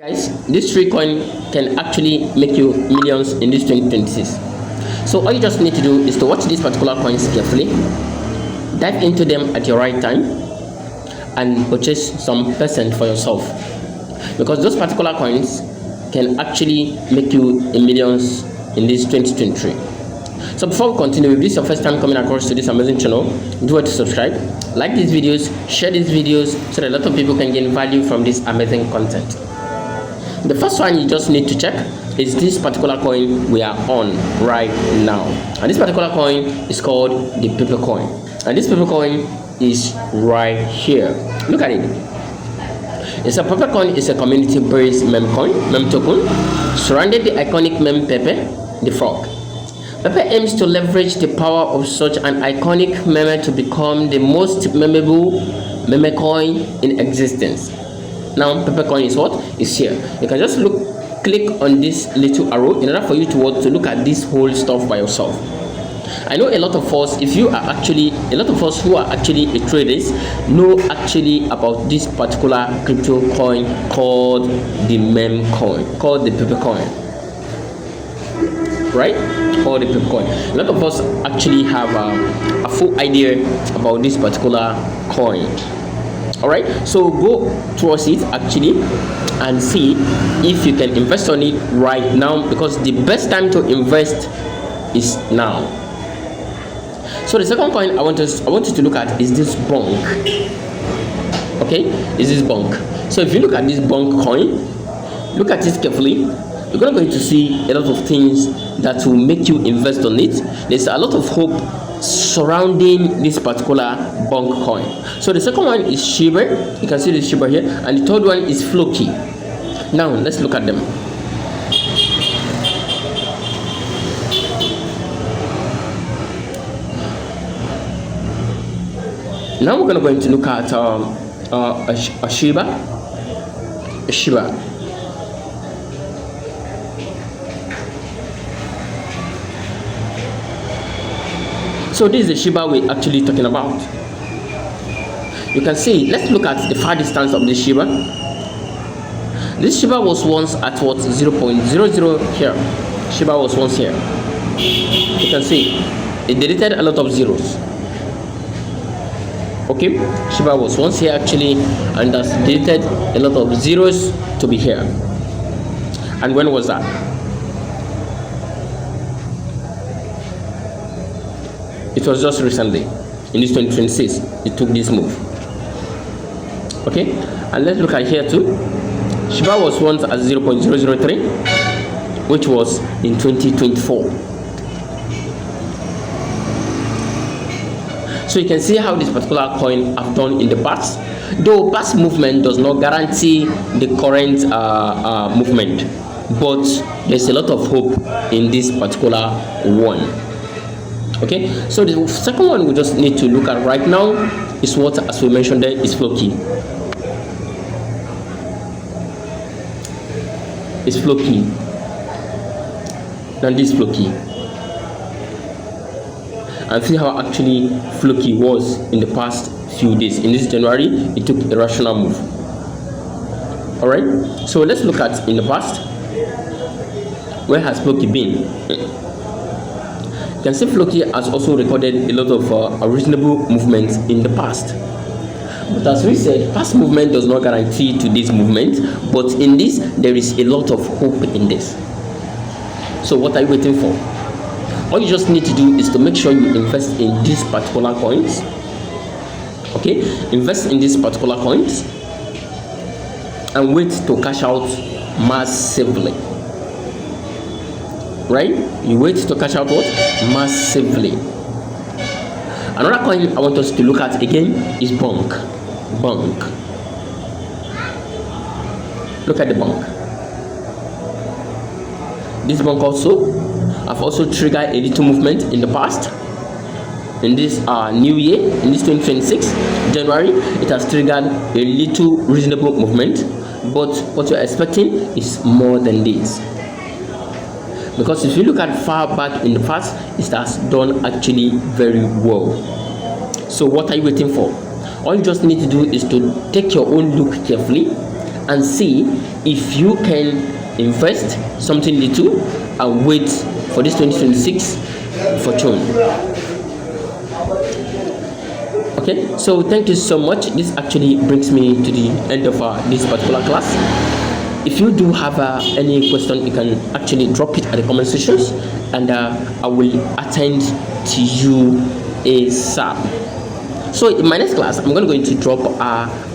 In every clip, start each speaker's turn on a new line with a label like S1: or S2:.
S1: Guys, this free coin can actually make you millions in this 2026. So all you just need to do is to watch these particular coins carefully, dive into them at your right time, and purchase some percent for yourself, because those particular coins can actually make you in millions in this 2023. So before we continue, if this is your first time coming across to this amazing channel, do it to subscribe, like these videos, share these videos so that a lot of people can gain value from this amazing content. The first one you just need to check is this particular coin we are on right now, and this particular coin is called the paper coin, and this paper coin is right here. Look at it. It's a paper coin. It's a community-based meme coin, meme token, surrounded the iconic meme Pepe, the frog. Pepe aims to leverage the power of such an iconic meme to become the most memorable meme coin in existence. Now, Pepe coin is what? Is here. You can just click on this little arrow in order for you to look at this whole stuff by yourself. I know a lot of us, who are actually traders, know actually about this particular crypto coin called the meme coin, called the paper coin, right? Called the paper coin. A lot of us actually have a full idea about this particular coin. All right, so go towards it actually and see if you can invest on it right now, because the best time to invest is now. So the second coin I want you to look at is this bonk. Okay, is this bonk. So if you look at this bonk coin, look at it carefully, you're going to see a lot of things that will make you invest on it. There's a lot of hope surrounding this particular bonk coin. So the second one is Shiba. You can see the Shiba here, and the third one is Floki. Now let's look at them. Now we're going to look at a Shiba. A Shiba. So this is the Shiba we're actually talking about. You can see, let's look at the far distance of this Shiba. This Shiba was once at what? 0.00 here. Shiba was once here. You can see it deleted a lot of zeros. Okay, Shiba was once here actually, and has deleted a lot of zeros to be here. And when was that? It was just recently, in this 2026, it took this move. Okay, and let's look at here too. Shiba was once at 0.003, which was in 2024. So you can see how this particular coin have done in the past. Though past movement does not guarantee the current movement, but there's a lot of hope in this particular one. Okay, so the second one we just need to look at right now is what, as we mentioned there, is Floki. It's Floki. Now this Floki. And see how actually Floki was in the past few days. In this January, it took a rational move. Alright, so let's look at in the past. Where has Floki been? You can see Floki has also recorded a lot of reasonable movements in the past. But as we said, past movement does not guarantee to this movement, but in this, there is a lot of hope in this. So what are you waiting for? All you just need to do is to make sure you invest in these particular coins. Okay, invest in these particular coins and wait to cash out massively. Right? You wait to cash out what? Massively. Another coin I want us to look at again is bonk. Bonk. Look at the bonk. This bonk also have also triggered a little movement in the past. In this new year, in this 2026 January, it has triggered a little reasonable movement, but what you're expecting is more than this. Because if you look at far back in the past, it has done actually very well. So what are you waiting for? All you just need to do is to take your own look carefully and see if you can invest something little and wait for this 2026 fortune. Okay, so thank you so much. This actually brings me to the end of this particular class. If you do have any question, you can actually drop it at the comment sections, and I will attend to you ASAP. So in my next class, I'm going to drop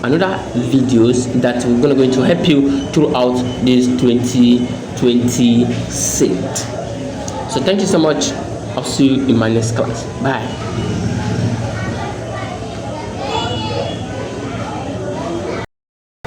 S1: another videos that we're going to help you throughout this 2026. So thank you so much. I'll see you in my next class. Bye.